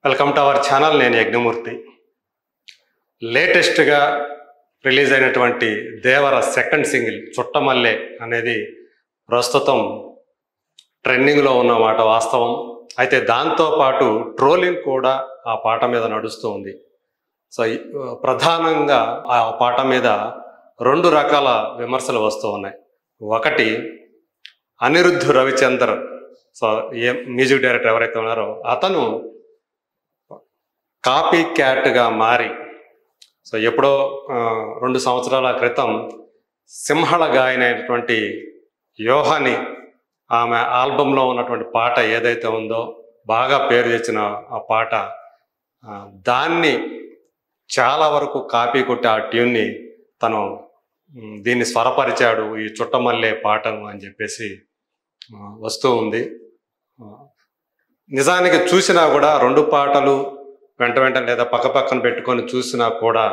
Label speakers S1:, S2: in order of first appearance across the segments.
S1: Welcome to our channel. నేను యజ్ఞమూర్తి. లేటెస్ట్గా release అయినటువంటి దేవర సెకండ్ సింగిల్ చుట్టమల్లె అనేది ప్రస్తుతం ట్రెండింగ్లో ఉన్న మాట వాస్తవం. అయితే దాంతోపాటు ట్రోలింగ్ కూడా ఆ పాట మీద నడుస్తూ ఉంది. సో ప్రధానంగా ఆ పాట మీద రెండు రకాల విమర్శలు వస్తూ ఉన్నాయి. ఒకటి, Anirudh Ravichander, so music director ఎవరైతే ఉన్నారో అతను కాపీ క్యాట్గా మారి, సో ఎప్పుడో 2 సంవత్సరాల క్రితం సింహళ గాయనైనటువంటి యోహాని ఆమె ఆల్బంలో ఉన్నటువంటి పాట ఏదైతే ఉందో, బాగా పేరు తెచ్చిన ఆ పాట, దాన్ని చాలా వరకు కాపీ కొట్టి ఆ ట్యూన్ని తను దీన్ని స్వరపరిచాడు ఈ చుట్టమల్లె పాటను అని చెప్పేసి వస్తూ ఉంది. నిజానికి చూసినా కూడా రెండు పాటలు వెంట లేదా పక్కన పెట్టుకొని చూసినా కూడా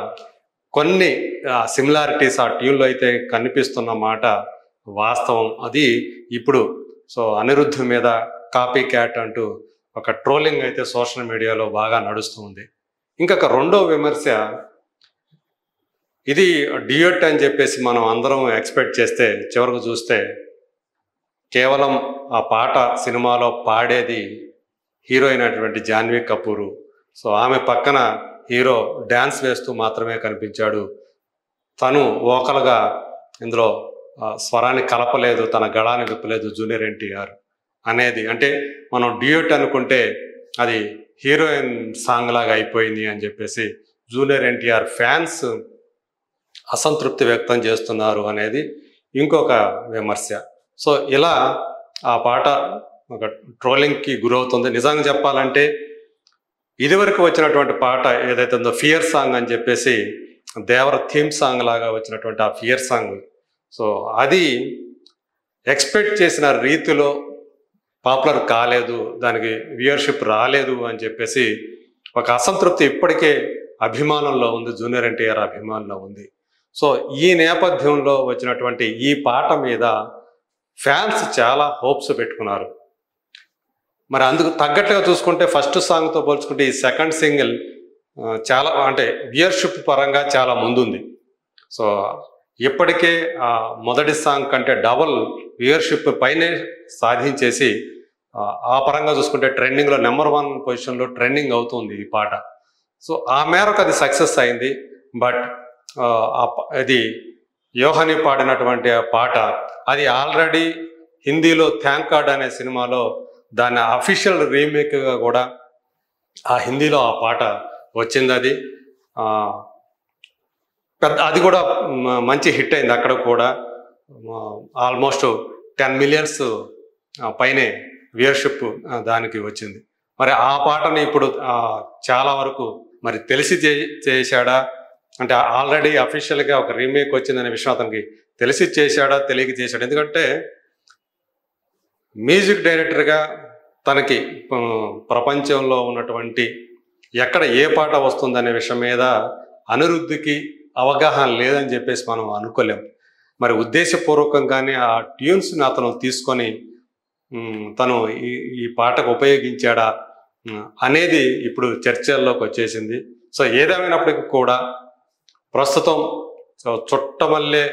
S1: కొన్ని సిమిలారిటీస్ ఆ ట్యూన్లో అయితే కనిపిస్తున్న మాట వాస్తవం. అది ఇప్పుడు సో అనిరుద్ధ్ మీద కాపీ క్యాట్ అంటూ ఒక ట్రోలింగ్ అయితే సోషల్ మీడియాలో బాగా నడుస్తూ ఉంది. ఇంకొక రెండో విమర్శ, ఇది డ్యూయట్ అని చెప్పేసి మనం అందరం ఎక్స్పెక్ట్ చేస్తే చివరకు చూస్తే కేవలం ఆ పాట సినిమాలో పాడేది హీరోయిన్ అయినటువంటి జాన్వీ కపూరు. సో ఆమె పక్కన హీరో డ్యాన్స్ వేస్తూ మాత్రమే కనిపించాడు. తను వోకల్గా ఇందులో స్వరాన్ని కలపలేదు, తన గళాన్ని విప్పలేదు జూనియర్ ఎన్టీఆర్ అనేది. అంటే మనం డ్యూయట్ అనుకుంటే అది హీరోయిన్ సాంగ్ లాగా అయిపోయింది అని చెప్పేసి జూనియర్ ఎన్టీఆర్ ఫ్యాన్స్ అసంతృప్తి వ్యక్తం చేస్తున్నారు అనేది ఇంకొక విమర్శ. సో ఇలా ఆ పాట ఒక ట్రోలింగ్కి గురవుతుంది. నిజంగా చెప్పాలంటే ఇదివరకు వచ్చినటువంటి పాట ఏదైతే ఉందో ఫియర్ సాంగ్ అని చెప్పేసి దేవర థీమ్ సాంగ్ లాగా వచ్చినటువంటి ఆ ఫియర్ సాంగ్, సో అది ఎక్స్పెక్ట్ చేసిన రీతిలో పాపులర్ కాలేదు, దానికి వ్యూయర్షిప్ రాలేదు అని చెప్పేసి ఒక అసంతృప్తి ఇప్పటికే అభిమానంలో ఉంది, జూనియర్ ఎన్టీఆర్ అభిమానంలో ఉంది. సో ఈ నేపథ్యంలో వచ్చినటువంటి ఈ పాట మీద ఫ్యాన్స్ చాలా హోప్స్ పెట్టుకున్నారు. మరి అందుకు తగ్గట్టుగా చూసుకుంటే ఫస్ట్ సాంగ్తో పోల్చుకుంటే ఈ సెకండ్ సింగిల్ చాలా అంటే వ్యూయర్షిప్ పరంగా చాలా ముందుంది. సో ఇప్పటికే మొదటి సాంగ్ కంటే డబుల్ వ్యూయర్షిప్ పైనే సాధించేసి ఆ పరంగా చూసుకుంటే ట్రెండింగ్లో నెంబర్ 1 పొజిషన్లో ట్రెండింగ్ అవుతుంది ఈ పాట. సో ఆ మేరకు అది సక్సెస్ అయింది. బట్ ఇది యోహాని పాడినటువంటి ఆ పాట అది ఆల్రెడీ హిందీలో థ్యాంక్ గాడ్ అనే సినిమాలో దాని అఫీషియల్ రీమేక్గా కూడా ఆ హిందీలో ఆ పాట వచ్చింది. అది కూడా మంచి హిట్ అయింది. అక్కడ కూడా ఆల్మోస్ట్ 10 మిలియన్స్ పైనే వ్యూయర్షిప్ దానికి వచ్చింది. మరి ఆ పాటని ఇప్పుడు చాలా వరకు మరి తెలిసి చేశాడా అంటే ఆల్రెడీ అఫీషియల్గా ఒక రీమేక్ వచ్చిందనే విషయం అతనికి తెలిసి చేశాడా తెలియక చేశాడు. ఎందుకంటే మ్యూజిక్ డైరెక్టర్గా తనకి ప్రపంచంలో ఉన్నటువంటి ఎక్కడ ఏ పాట వస్తుందనే విషయం మీద అనిరుద్ధ్కి అవగాహన లేదని చెప్పేసి మనం అనుకోలేం. మరి ఉద్దేశపూర్వకంగానే ఆ ట్యూన్స్ని అతను తీసుకొని తను ఈ పాటకు ఉపయోగించాడా అనేది ఇప్పుడు చర్చల్లోకి వచ్చేసింది. సో ఏదేమైనప్పటికీ కూడా ప్రస్తుతం చుట్టమల్లె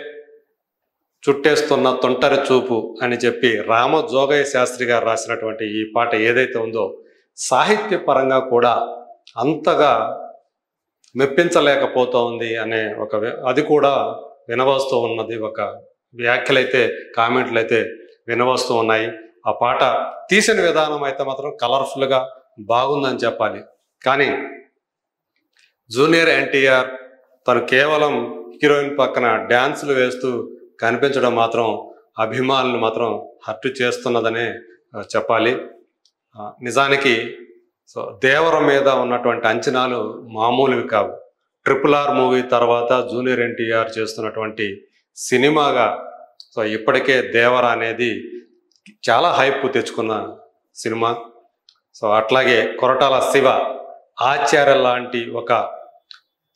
S1: చుట్టేస్తున్న తొంటరి చూపు అని చెప్పి రామజోగయ్య శాస్త్రి గారు రాసినటువంటి ఈ పాట ఏదైతే ఉందో సాహిత్య పరంగా కూడా అంతగా మెప్పించలేకపోతోంది అనే అది కూడా వినవస్తూ ఉన్నది. ఒక వ్యాఖ్యలైతే కామెంట్లు అయితే వినవస్తూ ఉన్నాయి. ఆ పాట తీసిన విధానం అయితే మాత్రం కలర్ఫుల్గా బాగుందని చెప్పాలి. కానీ జూనియర్ ఎన్టీఆర్ తను కేవలం హీరోయిన్ పక్కన డ్యాన్సులు వేస్తూ కనిపించడం మాత్రం అభిమానులు మాత్రం హర్ట్ చేస్తున్నదనే చెప్పాలి. నిజానికి సో దేవర మీద ఉన్నటువంటి అంచనాలు మామూలువి కావు. RRR మూవీ తర్వాత జూనియర్ ఎన్టీఆర్ చేస్తున్నటువంటి సినిమాగా సో ఇప్పటికే దేవర అనేది చాలా హైప్ తెచ్చుకున్న సినిమా. సో అట్లాగే కొరటాల శివ ఆచార్య లాంటి ఒక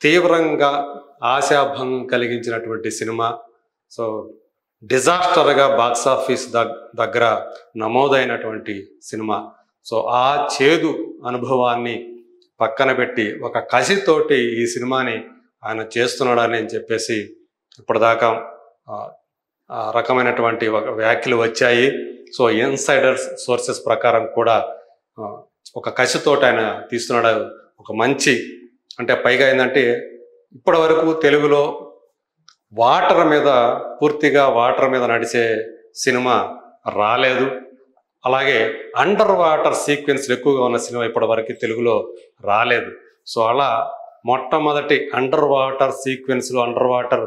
S1: తీవ్రంగా ఆశాభంగం కలిగించినటువంటి సినిమా. సో డిజాస్టర్గా బాక్సాఫీస్ దగ్గర నమోదైనటువంటి సినిమా. సో ఆ చేదు అనుభవాన్ని పక్కన పెట్టి ఒక కసితోటి ఈ సినిమాని ఆయన చేస్తున్నాడని అని చెప్పేసి ఇప్పటిదాకా రకమైనటువంటి వ్యాఖ్యలు వచ్చాయి. సో ఇన్సైడర్ సోర్సెస్ ప్రకారం కూడా ఒక కసితోటి ఆయన తీస్తున్నాడు. ఒక మంచి అంటే పైగా ఏంటంటే ఇప్పటి వరకు తెలుగులో పూర్తిగా వాటర్ మీద నడిచే సినిమా రాలేదు. అలాగే అండర్ వాటర్ సీక్వెన్స్లు ఎక్కువగా ఉన్న సినిమా ఇప్పటి వరకు తెలుగులో రాలేదు. సో అలా మొట్టమొదటి అండర్ వాటర్ సీక్వెన్స్లు, అండర్ వాటర్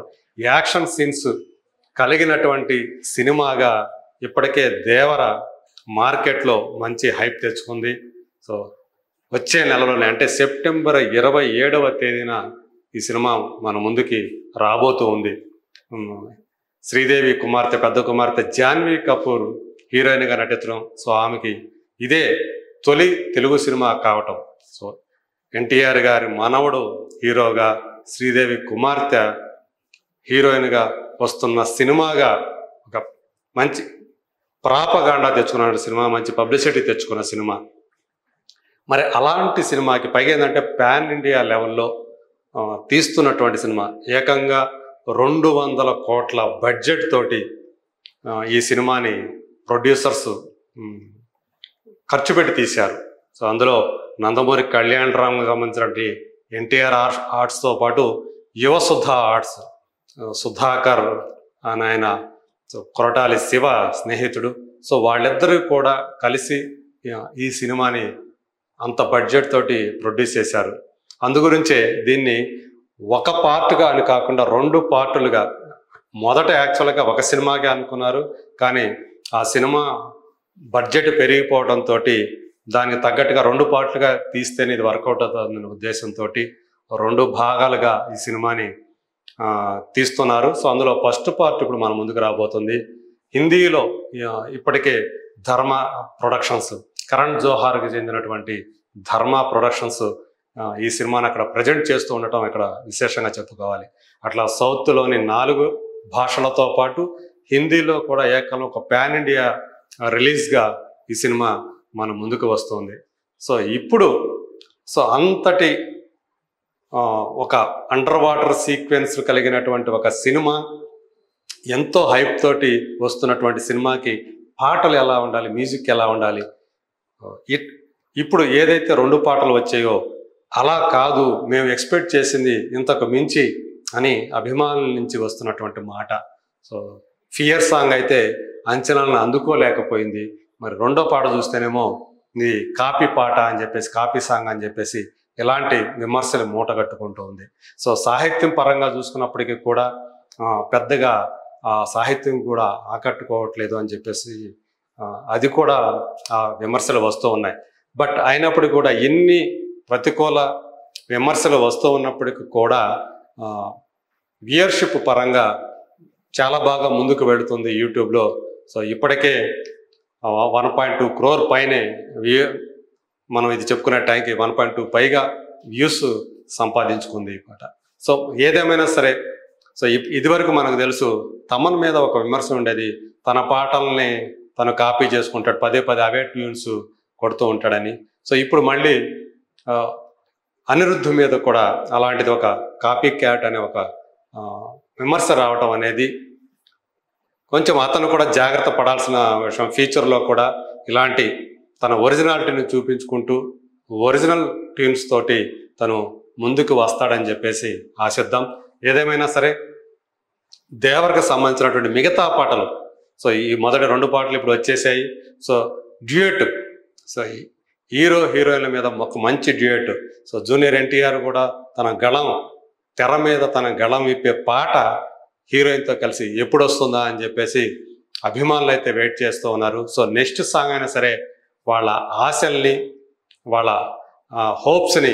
S1: యాక్షన్ సీన్స్ కలిగినటువంటి సినిమాగా ఇప్పటికే దేవర మార్కెట్లో మంచి హైప్ తెచ్చుకుంది. సో వచ్చే నెలలోనే అంటే సెప్టెంబర్ 27వ తేదీన ఈ సినిమా మన ముందుకి రాబోతూ ఉంది. శ్రీదేవి కుమార్తె, పెద్ద కుమార్తె జాన్వీ కపూర్ హీరోయిన్గా నటించడం. సో ఆమెకి ఇదే తొలి తెలుగు సినిమా కావటం. సో ఎన్టీఆర్ గారి మనవడు హీరోగా, శ్రీదేవి కుమార్తె హీరోయిన్గా వస్తున్న సినిమాగా ఒక మంచి ప్రాపగాండా తెచ్చుకున్న సినిమా, మంచి పబ్లిసిటీ తెచ్చుకున్న సినిమా. మరి అలాంటి సినిమాకి పైగా ఏంటంటే పాన్ ఇండియా లెవెల్లో తీస్తున్నటువంటి సినిమా. ఏకంగా 200 కోట్ల బడ్జెట్ తోటి ఈ సినిమాని ప్రొడ్యూసర్స్ ఖర్చు పెట్టి తీశారు. సో అందులో నందమూరి కళ్యాణరామ్ సంబంధించినటువంటి ఎన్టీఆర్ ఆర్ట్స్తో పాటు యువసుధ ఆర్ట్స్, సుధాకర్ అని ఆయన కొరటాలి శివ స్నేహితుడు. సో వాళ్ళిద్దరూ కూడా కలిసి ఈ సినిమాని అంత బడ్జెట్ తోటి ప్రొడ్యూస్ చేశారు. అందుగురించే దీన్ని ఒక పార్ట్గా అని కాకుండా 2 పార్టులుగా, మొదట యాక్చువల్గా ఒక సినిమాగా అనుకున్నారు. కానీ ఆ సినిమా బడ్జెట్ పెరిగిపోవడంతో దానికి తగ్గట్టుగా 2 పార్ట్లుగా తీస్తేనే ఇది వర్కౌట్ అవుతుందనే ఉద్దేశంతో 2 భాగాలుగా ఈ సినిమాని తీస్తున్నారు. సో అందులో ఫస్ట్ పార్ట్ ఇప్పుడు మన ముందుకు రాబోతుంది. హిందీలో ఇప్పటికే ధర్మ ప్రొడక్షన్స్, కరణ్ జోహార్కి చెందినటువంటి ధర్మ ప్రొడక్షన్స్ ఈ సినిమాని అక్కడ ప్రజెంట్ చేస్తూ ఉండటం ఇక్కడ విశేషంగా చెప్పుకోవాలి. అట్లా సౌత్లోని 4 భాషలతో పాటు హిందీలో కూడా ఏకంగా ఒక పాన్ ఇండియా రిలీజ్గా ఈ సినిమా మన ముందుకు వస్తుంది. సో ఇప్పుడు అంతటి ఒక అండర్ వాటర్ సీక్వెన్స్ కలిగినటువంటి ఒక సినిమా, ఎంతో హైప్ తోటి వస్తున్నటువంటి సినిమాకి పాటలు ఎలా ఉండాలి, మ్యూజిక్ ఎలా ఉండాలి, ఇప్పుడు ఏదైతే 2 పాటలు వచ్చాయో అలా కాదు, మేము ఎక్స్పెక్ట్ చేసింది ఇంతకు మించి అని అభిమానుల నుంచి వస్తున్నటువంటి మాట. సో ఫియర్ సాంగ్ అయితే అంచనాలను అందుకోలేకపోయింది. మరి 2వ పాట చూస్తేనేమో ఇది కాపీ పాట అని చెప్పేసి, కాపీ సాంగ్ అని చెప్పేసి ఇలాంటి విమర్శలు మూటగట్టుకుంటూ ఉంది. సో సాహిత్యం పరంగా చూసుకున్నప్పటికీ కూడా పెద్దగా సాహిత్యం కూడా ఆకట్టుకోవట్లేదు అని చెప్పేసి అది కూడా విమర్శలు వస్తూ ఉన్నాయి. బట్ అయినప్పటికీ కూడా ఎన్ని ప్రతికూల విమర్శలు వస్తూ ఉన్నప్పటికీ కూడా వ్యూయర్షిప్ పరంగా చాలా బాగా ముందుకు వెళుతుంది యూట్యూబ్లో. సో ఇప్పటికే 1.2 crore పైనే మనం ఇది చెప్పుకునే టైంకి 1.2 పైగా వ్యూస్ సంపాదించుకుంది ఈ పాట. సో ఏదేమైనా సరే, సో ఇదివరకు మనకు తెలుసు తమన్ మీద ఒక విమర్శ ఉండేది, తన పాటల్ని తను కాపీ చేసుకుంటాడు, పదే అవే ట్యూన్స్ కొడుతూ ఉంటాడని. సో ఇప్పుడు మళ్ళీ అనిరుద్ధ్ మీద కూడా అలాంటిది ఒక కాపీ క్యాట్ అనే ఒక విమర్శ రావటం అనేది కొంచెం అతను కూడా జాగ్రత్త పడాల్సిన విషయం. ఫ్యూచర్లో కూడా ఇలాంటి తన ఒరిజినాలిటీని చూపించుకుంటూ ఒరిజినల్ ట్యూన్స్ తోటి తను ముందుకు వస్తాడని చెప్పేసి ఆశిద్దాం. ఏదేమైనా సరే దేవర్కి సంబంధించినటువంటి మిగతా పాటలు, సో ఈ మొదటి 2 పాటలు ఇప్పుడు వచ్చేసాయి. సో డ్యూయట్, సో హీరో హీరోయిన్ల మీద ఒక మంచి డ్యూయట్. సో జూనియర్ ఎన్టీఆర్ కూడా తన గళం, తెర మీద తన గళం విప్పే పాట హీరోయిన్తో కలిసి ఎప్పుడు వస్తుందా అని చెప్పేసి అభిమానులు అయితే వెయిట్ చేస్తూ ఉన్నారు. సో నెక్స్ట్ సాంగ్ అయినా సరే వాళ్ళ ఆశల్ని, వాళ్ళ హోప్స్ని